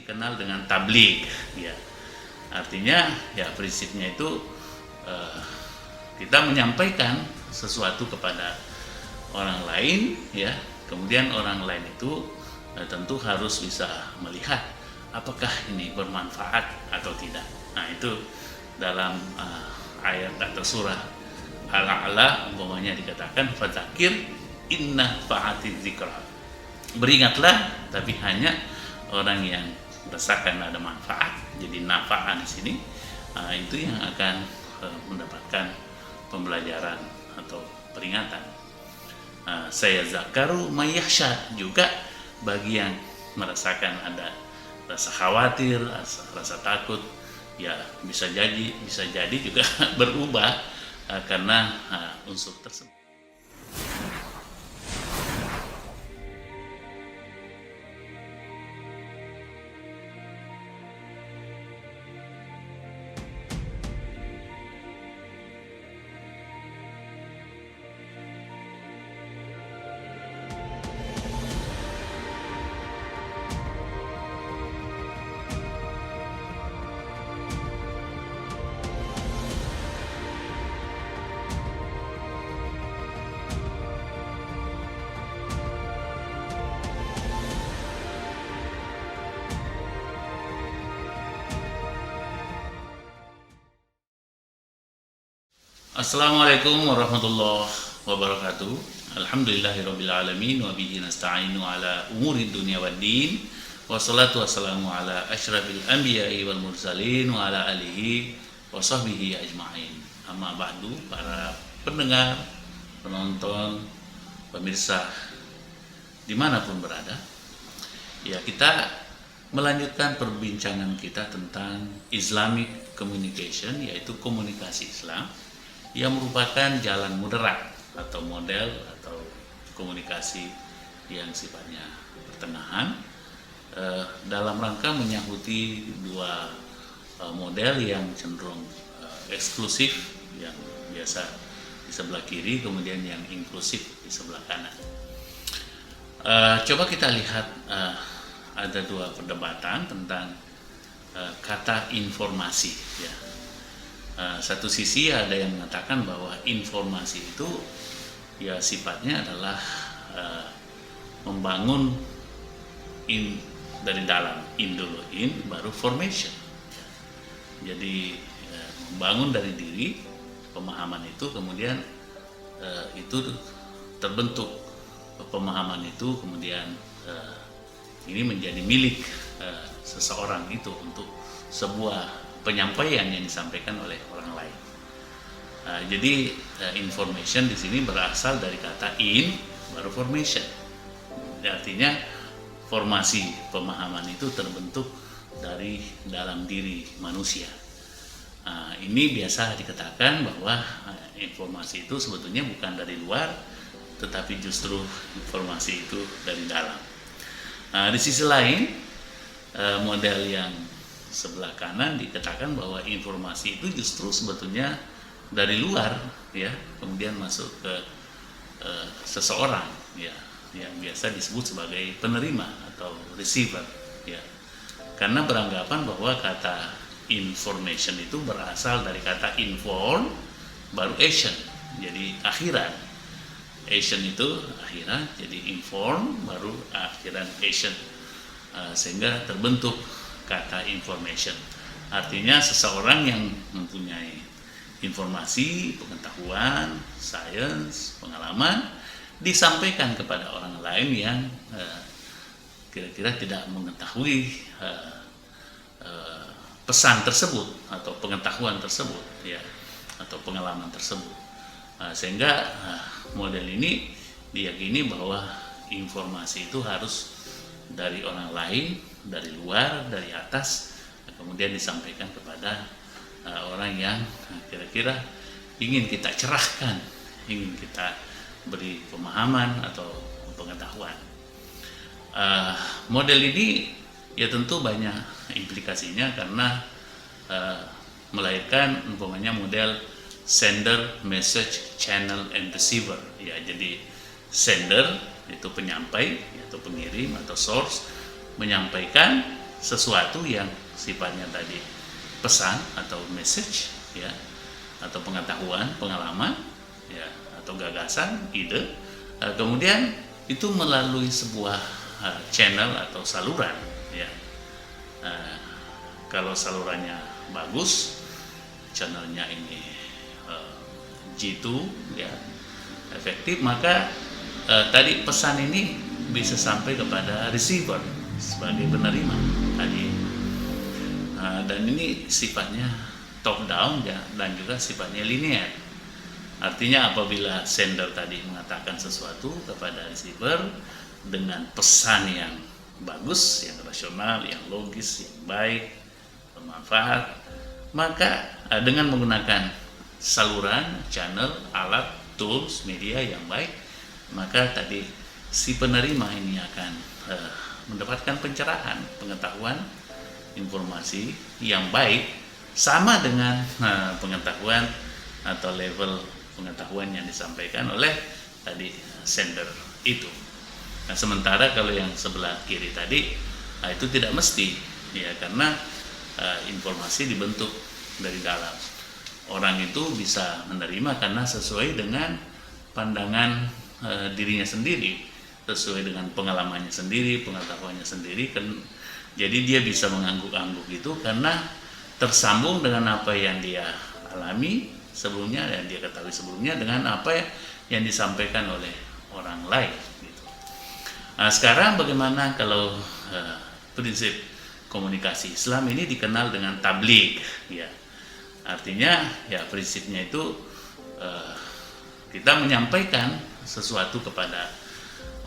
dikenal dengan tabligh, ya. Artinya ya prinsipnya itu kita menyampaikan sesuatu kepada orang lain, ya. Kemudian orang lain itu tentu harus bisa melihat apakah ini bermanfaat atau tidak. Nah, itu dalam ayat atau surah Al-A'la umpamanya dikatakan fadzakir inna fa'atiz dzikra. Beringatlah, tapi hanya orang yang merasakan ada manfaat. Jadi nafa'ah di sini itu yang akan mendapatkan pembelajaran atau peringatan. Saya zakaru mayyahsha, juga bagi yang merasakan ada rasa khawatir, rasa takut, ya bisa jadi juga berubah karena unsur tersebut. Assalamualaikum warahmatullahi wabarakatuh. Alhamdulillahirrabbilalamin wa bihi nasta'inu ala umuri dunia waddin. Wassalatu wassalamu ala asyrafil anbiya'i wal mursalin wa ala alihi wa sahbihi ajma'in. Amma ba'du, para pendengar, penonton, pemirsa dimanapun berada, ya kita melanjutkan perbincangan kita tentang Islamic Communication, yaitu komunikasi Islam yang merupakan jalan moderat atau model atau komunikasi yang sifatnya pertengahan dalam rangka menyahuti dua model yang cenderung eksklusif yang biasa di sebelah kiri, kemudian yang inklusif di sebelah kanan. Coba kita lihat ada dua perdebatan tentang kata informasi, ya. Satu sisi ada yang mengatakan bahwa informasi itu ya sifatnya adalah membangun dari dalam, dulu baru formation. Jadi membangun dari diri, pemahaman itu kemudian itu terbentuk, pemahaman itu kemudian ini menjadi milik seseorang itu untuk sebuah penyampaian yang disampaikan oleh orang lain. Jadi information di sini berasal dari kata in baru formation. Artinya formasi pemahaman itu terbentuk dari dalam diri manusia. Ini biasa dikatakan bahwa informasi itu sebetulnya bukan dari luar, tetapi justru informasi itu dari dalam. Di sisi lain, model yang sebelah kanan dikatakan bahwa informasi itu justru sebetulnya dari luar, ya, kemudian masuk ke seseorang, ya, yang biasa disebut sebagai penerima atau receiver, ya, karena beranggapan bahwa kata information itu berasal dari kata inform baru action, jadi akhiran. Action itu akhiran, jadi inform baru akhiran action, sehingga terbentuk kata information. Artinya seseorang yang mempunyai informasi, pengetahuan, sains, pengalaman disampaikan kepada orang lain yang kira-kira tidak mengetahui pesan tersebut atau pengetahuan tersebut, ya, atau pengalaman tersebut. Sehingga model ini diyakini bahwa informasi itu harus dari orang lain, dari luar, dari atas, kemudian disampaikan kepada orang yang kira-kira ingin kita cerahkan, ingin kita beri pemahaman atau pengetahuan. Model ini ya tentu banyak implikasinya karena melahirkan umpamanya model sender, message, channel, and receiver. Ya, jadi sender itu penyampai atau pengirim atau source menyampaikan sesuatu yang sifatnya tadi pesan atau message, ya, atau pengetahuan, pengalaman, ya, atau gagasan, ide, kemudian itu melalui sebuah channel atau saluran, ya. Kalau salurannya bagus, channelnya ini jitu, ya, efektif, maka tadi pesan ini bisa sampai kepada receiver sebagai penerima tadi. Dan ini sifatnya top down, ya, dan juga sifatnya linear. Artinya apabila sender tadi mengatakan sesuatu kepada receiver dengan pesan yang bagus, yang rasional, yang logis, yang baik, bermanfaat, maka dengan menggunakan saluran, channel, alat, tools, media yang baik, maka tadi si penerima ini akan mendapatkan pencerahan, pengetahuan, informasi yang baik sama dengan pengetahuan atau level pengetahuan yang disampaikan oleh tadi sender itu. Nah, sementara kalau yang sebelah kiri tadi, itu tidak mesti, ya, karena informasi dibentuk dari dalam. Orang itu bisa menerima karena sesuai dengan pandangan dirinya sendiri, sesuai dengan pengalamannya sendiri, pengetahuannya sendiri, kan. Jadi dia bisa mengangguk-angguk itu karena tersambung dengan apa yang dia alami sebelumnya, yang dia ketahui sebelumnya, dengan apa yang disampaikan oleh orang lain, gitu. Nah, sekarang bagaimana kalau prinsip komunikasi Islam ini dikenal dengan tabligh, ya. Artinya, ya, prinsipnya itu kita menyampaikan sesuatu kepada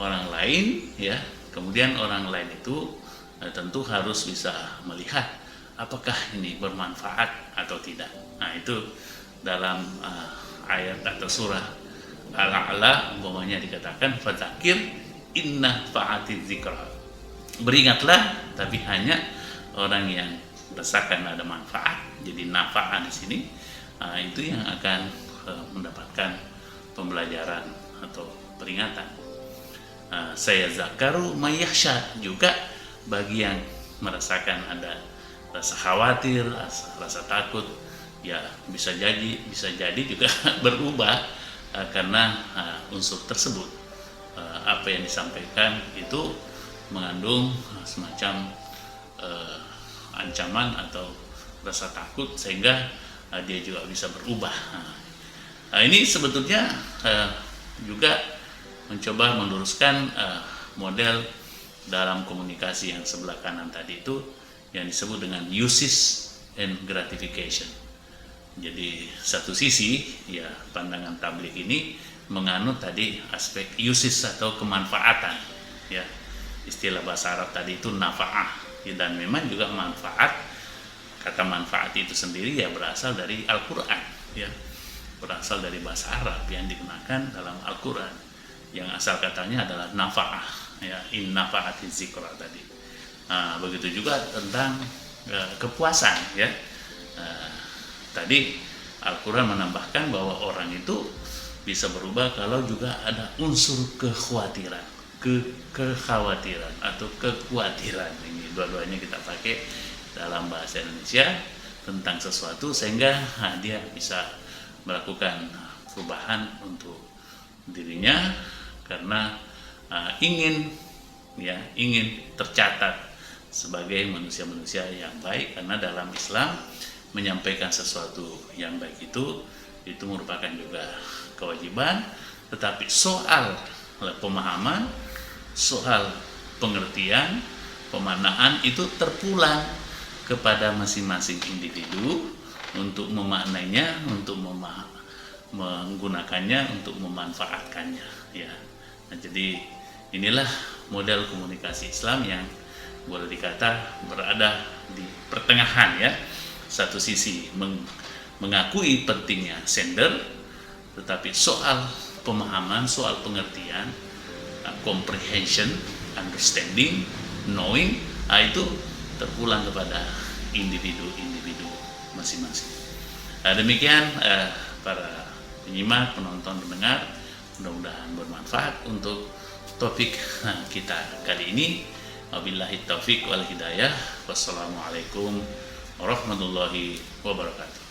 orang lain, ya, kemudian orang lain itu tentu harus bisa melihat apakah ini bermanfaat atau tidak. Nah, itu dalam ayat atau surah Al-A'la umpamanya dikatakan fadzakir inna fa'atiz zikra. Beringatlah, tapi hanya orang yang rasakan ada manfaat. Jadi nafa'ah di sini itu yang akan mendapatkan pembelajaran atau peringatan. Saya zakaru mayyahsha, juga bagi yang merasakan ada rasa khawatir, rasa takut, ya, bisa jadi juga berubah karena unsur tersebut. Apa yang disampaikan itu mengandung semacam ancaman atau rasa takut, sehingga dia juga bisa berubah. Ini sebetulnya juga mencoba meluruskan model dalam komunikasi yang sebelah kanan tadi itu, yang disebut dengan uses and gratification. Jadi satu sisi, ya, pandangan tabligh ini menganut tadi aspek uses atau kemanfaatan, ya. Istilah bahasa Arab tadi itu nafa'ah, ya, dan memang juga manfaat. Kata manfaat itu sendiri ya berasal dari Al-Qur'an, ya. Berasal dari bahasa Arab yang digunakan dalam Al-Qur'an, yang asal katanya adalah nafa'ah, ya, in nafa'atiz zikra tadi. Nah, begitu juga tentang kepuasan, ya. Tadi Al-Quran menambahkan bahwa orang itu bisa berubah kalau juga ada unsur kekhawatiran, kekhawatiran atau kekhawatiran. Ini dua-duanya kita pakai dalam bahasa Indonesia tentang sesuatu, sehingga dia bisa melakukan perubahan untuk dirinya karena ingin tercatat sebagai manusia-manusia yang baik. Karena dalam Islam menyampaikan sesuatu yang baik itu merupakan juga kewajiban, tetapi soal pemahaman, soal pengertian, pemaknaan itu terpulang kepada masing-masing individu untuk memaknainya, untuk menggunakannya, untuk memanfaatkannya, ya. Nah, jadi inilah model komunikasi Islam yang boleh dikata berada di pertengahan, ya. Satu sisi mengakui pentingnya sender, tetapi soal pemahaman, soal pengertian, comprehension, understanding, knowing, itu terpulang kepada individu-individu masing-masing. Demikian para penyimak, penonton, pendengar, mudah-mudahan bermanfaat untuk topik kita kali ini. Wabillahi taufiq wal hidayah. Wassalamualaikum warahmatullahi wabarakatuh.